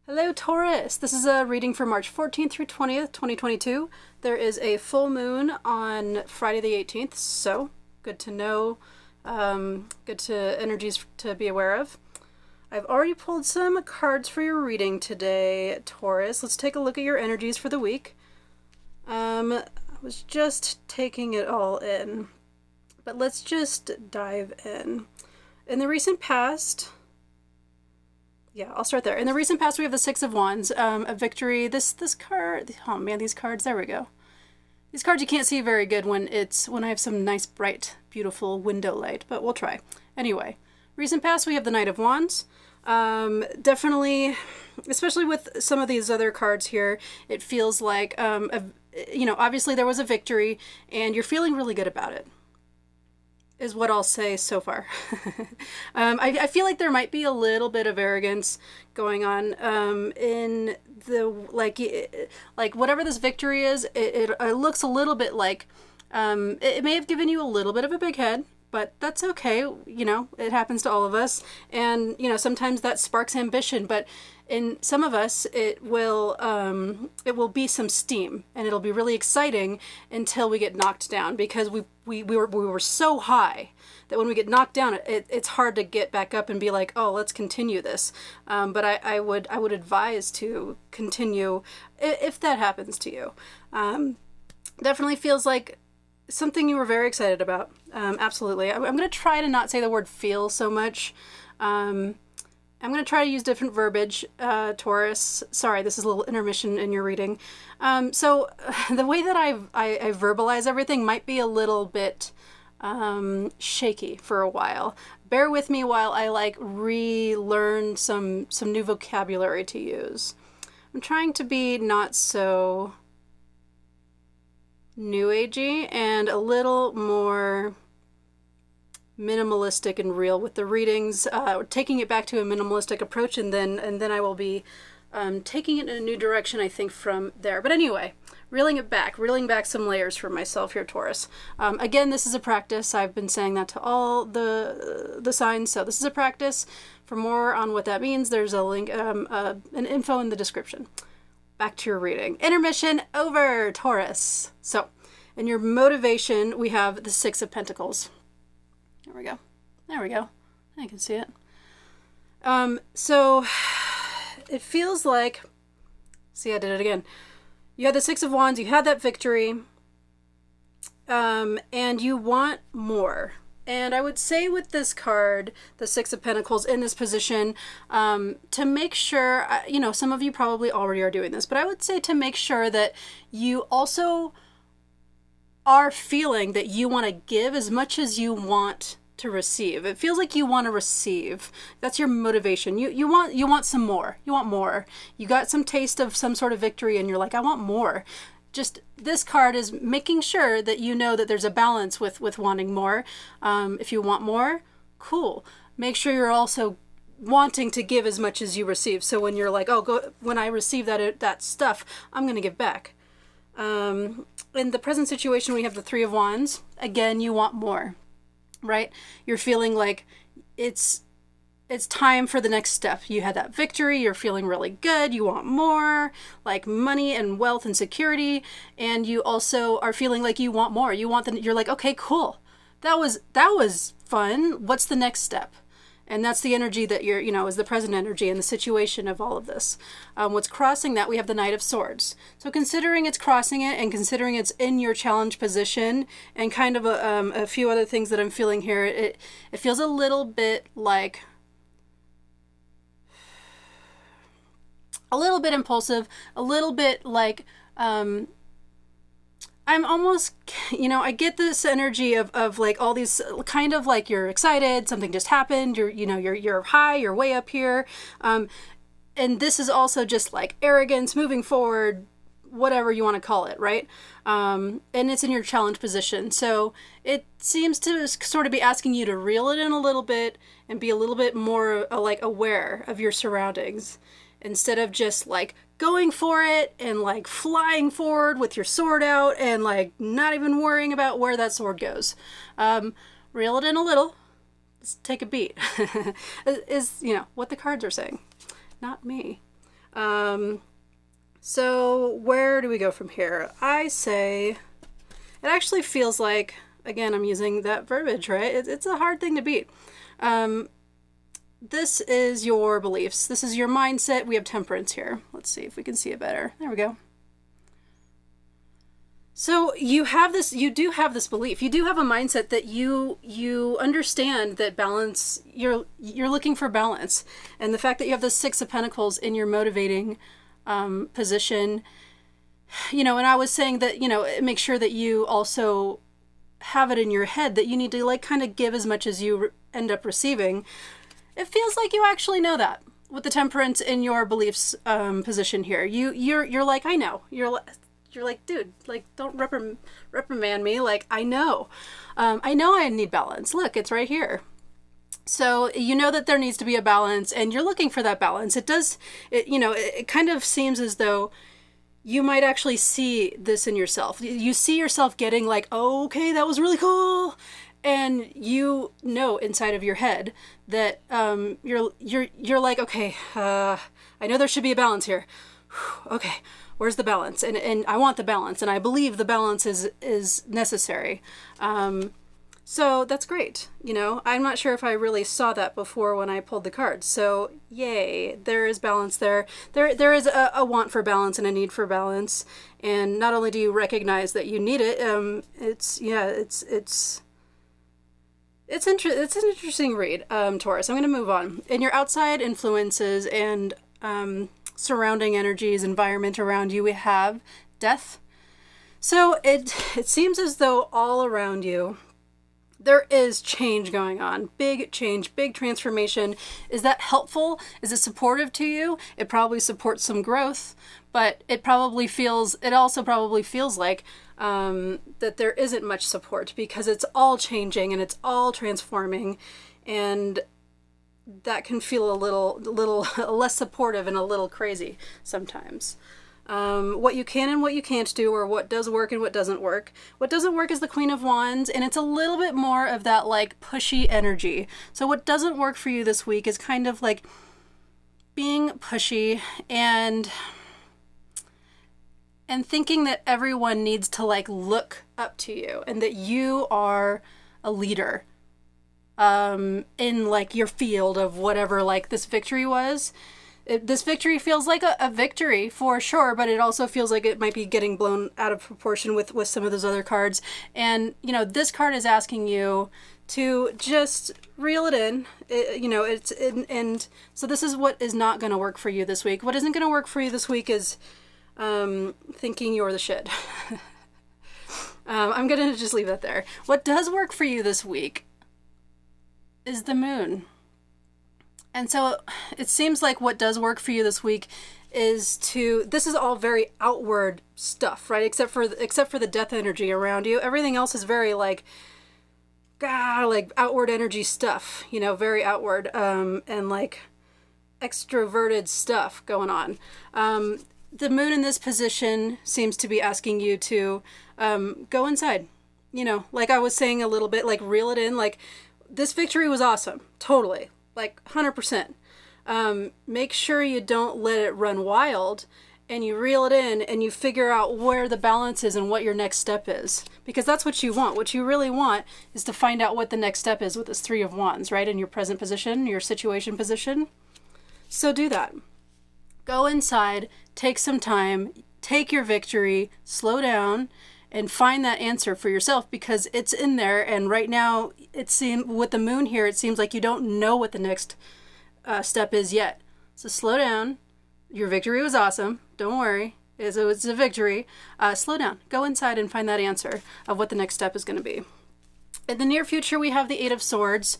Hello Taurus! This is a reading for March 14th through 20th, 2022. There is a full moon on Friday the 18th, so good to know, good to energies to be aware of. I've already pulled some cards for your reading today, Taurus. Let's take a look at your energies for the week. I was just taking it all in, but let's just dive in. In the recent past, I'll start there. In the recent past, we have the Six of Wands, a victory. This card, oh man, these cards, there we go. These cards you can't see very good when I have some nice, bright, beautiful window light, but we'll try. Anyway, recent past, we have the Knight of Wands. Definitely, especially with some of these other cards here, it feels like, obviously there was a victory, and you're feeling really good about it, is what I'll say so far. I feel like there might be a little bit of arrogance going on in the, like whatever this victory is, it looks a little bit like, it may have given you a little bit of a big head, but that's okay. It happens to all of us. And, sometimes that sparks ambition, but in some of us, it will be some steam, and it'll be really exciting until we get knocked down, because we were so high that when we get knocked down, it's hard to get back up and be like, oh, let's continue this. But I would advise to continue if that happens to you. Definitely feels like something you were very excited about. Absolutely. I'm going to try to not say the word feel so much. I'm going to try to use different verbiage, Taurus. Sorry, this is a little intermission in your reading. So the way that I verbalize everything might be a little bit shaky for a while. Bear with me while I relearn some new vocabulary to use. I'm trying to be not so new agey and a little more minimalistic and real with the readings, taking it back to a minimalistic approach, and then I will be taking it in a new direction, I think, from there. But anyway, reeling back some layers for myself here, Taurus. Again, this is a practice. I've been saying that to all the signs, so this is a practice. For more on what that means, there's a link, an info in the description. Back to your reading. Intermission over, Taurus. So, in your motivation, we have the Six of Pentacles. There we go. I can see it. So it feels like, see, I did it again. You had the Six of Wands, you had that victory, and you want more. And I would say with this card, the Six of Pentacles in this position, to make sure, some of you probably already are doing this, but I would say to make sure that you also are feeling that you want to give as much as you want to receive. It feels like you want to receive. That's your motivation. You want some more. You want more. You got some taste of some sort of victory and you're like, I want more. Just this card is making sure that you know that there's a balance with wanting more. If you want more, cool. Make sure you're also wanting to give as much as you receive. So when you're like, when I receive that stuff, I'm going to give back. In the present situation, we have the Three of Wands. Again, you want more, right? You're feeling like it's time for the next step. You had that victory. You're feeling really good. You want more, like money and wealth and security. And you also are feeling like you want more. You're like, okay, cool. That was fun. What's the next step? And that's the energy that is the present energy and the situation of all of this. What's crossing that, we have the Knight of Swords. So considering it's crossing it and considering it's in your challenge position and kind of a few other things that I'm feeling here, it feels a little bit like, a little bit impulsive, a little bit like, I'm almost, I get this energy of like all these kind of like you're excited, something just happened, you're high, you're way up here. And this is also just like arrogance, moving forward, whatever you want to call it, right? And it's in your challenge position. So it seems to sort of be asking you to reel it in a little bit and be a little bit more like aware of your surroundings, instead of just like going for it and like flying forward with your sword out and like not even worrying about where that sword goes. Reel it in a little. Just take a beat. is what the cards are saying, not me. So where do we go from here? I say, it actually feels like, again, I'm using that verbiage, right? It's a hard thing to beat. This is your beliefs. This is your mindset. We have temperance here. Let's see if we can see it better. There we go. So you do have this belief. You do have a mindset that you understand that balance, you're looking for balance. And the fact that you have the Six of Pentacles in your motivating position, and I was saying that, make sure that you also have it in your head that you need to like kind of give as much as you end up receiving. It feels like you actually know that with the temperance in your beliefs position here. You're like, I know. You're like, dude, like, don't reprimand me. Like, I know I need balance. Look, it's right here. So you know that there needs to be a balance, and you're looking for that balance. It kind of seems as though you might actually see this in yourself. You see yourself getting like, oh, okay, that was really cool. And you know inside of your head that you're like, okay, I know there should be a balance here. Okay, where's the balance? And I want the balance, and I believe the balance is necessary. So that's great. I'm not sure if I really saw that before when I pulled the cards. So yay, there is balance there. There is a want for balance and a need for balance. And not only do you recognize that you need it, it's an interesting read, Taurus. I'm going to move on. In your outside influences and surrounding energies, environment around you, we have death. So it seems as though all around you, there is change going on. Big change, big transformation. Is that helpful? Is it supportive to you? It probably supports some growth, but it also probably feels like that there isn't much support because it's all changing and it's all transforming, and that can feel a little less supportive and a little crazy sometimes. What you can and what you can't do, or what does work and what doesn't work. What doesn't work is the Queen of Wands, and it's a little bit more of that like pushy energy. So what doesn't work for you this week is kind of like being pushy and thinking that everyone needs to like look up to you and that you are a leader in like your field of whatever like this victory was. This victory feels like a victory for sure, but it also feels like it might be getting blown out of proportion with some of those other cards. And, this card is asking you to just reel it in. And so this is what is not going to work for you this week. What isn't going to work for you this week is thinking you're the shit. I'm going to just leave that there. What does work for you this week is the moon. And so it seems like what does work for you this week is this is all very outward stuff, right? Except for the death energy around you. Everything else is very like outward energy stuff, very outward, and like extroverted stuff going on. The moon in this position seems to be asking you to go inside, like I was saying a little bit, like reel it in. Like, this victory was awesome. Totally. Like 100%. Make sure you don't let it run wild, and you reel it in and you figure out where the balance is and what your next step is. Because that's what you want. What you really want is to find out what the next step is with this Three of Wands, right? In your present position, your situation position. So do that. Go inside, take some time, take your victory, slow down, and find that answer for yourself, because it's in there. And right now, with the moon here, it seems like you don't know what the next step is yet. So slow down. Your victory was awesome. Don't worry. It's a victory. Slow down. Go inside and find that answer of what the next step is going to be. In the near future, we have the Eight of Swords.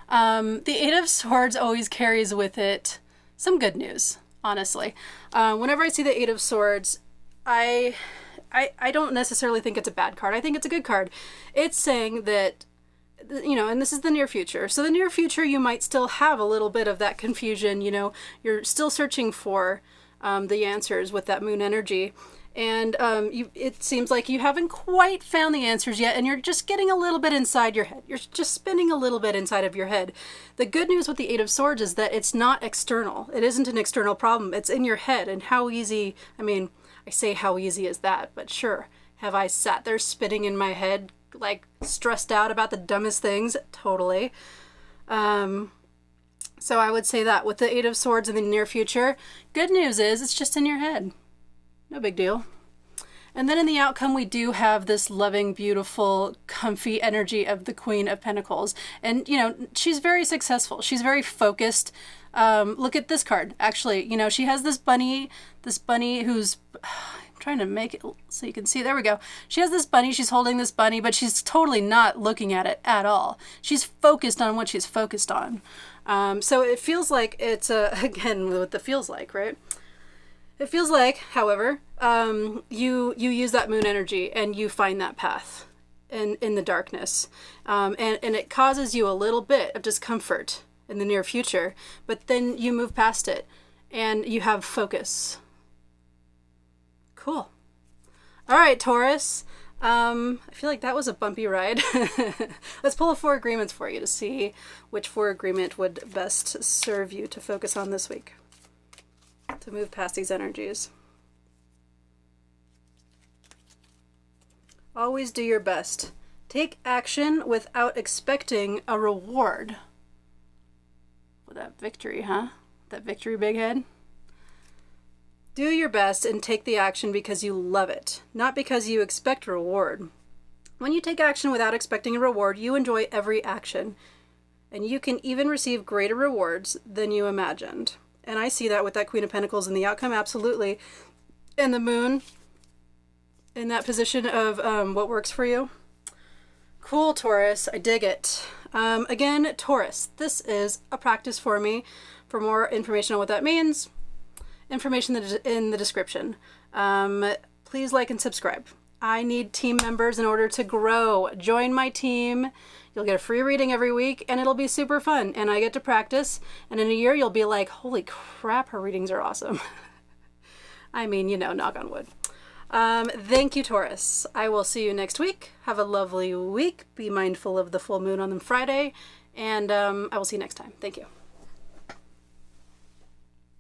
The Eight of Swords always carries with it some good news, honestly. Whenever I see the Eight of Swords, I don't necessarily think it's a bad card. I think it's a good card. It's saying that, and this is the near future. So the near future, you might still have a little bit of that confusion. You're still searching for the answers with that moon energy. And it seems like you haven't quite found the answers yet, and you're just getting a little bit inside your head. You're just spinning a little bit inside of your head. The good news with the Eight of Swords is that it's not external. It isn't an external problem. It's in your head. And how easy, I mean, I say how easy is that, but sure, have I sat there spinning in my head, like stressed out about the dumbest things? Totally. So I would say that with the Eight of Swords in the near future, good news is it's just in your head. No big deal. And then in the outcome, we do have this loving, beautiful, comfy energy of the Queen of Pentacles. And, you know, she's very successful. She's very focused. Look at this card. Actually, you know, she has this bunny who's... I'm trying to make it so you can see. There we go. She has this bunny. She's holding this bunny, but she's totally not looking at it at all. She's focused on what she's focused on. So it feels like it's, again, what the feels like, right? It feels like, however, you use that moon energy and you find that path in the darkness. And it causes you a little bit of discomfort in the near future, but then you move past it and you have focus. Cool. All right, Taurus. I feel like that was a bumpy ride. Let's pull 4 agreements for you to see which 4 agreement would best serve you to focus on this week, to move past these energies. Always do your best. Take action without expecting a reward. Well, that victory, huh? That victory, big head? Do your best and take the action because you love it, not because you expect a reward. When you take action without expecting a reward, you enjoy every action, and you can even receive greater rewards than you imagined. And I see that with that Queen of Pentacles in the outcome, absolutely. And the moon in that position of what works for you. Cool, Taurus. I dig it. Again, Taurus, this is a practice for me. For more information on what that means, information in the description. Please like and subscribe. I need team members in order to grow. Join my team. You'll get a free reading every week, and it'll be super fun. And I get to practice. And in a year, you'll be like, holy crap, her readings are awesome. I mean, you know, knock on wood. Thank you, Taurus. I will see you next week. Have a lovely week. Be mindful of the full moon on the Friday. And I will see you next time. Thank you.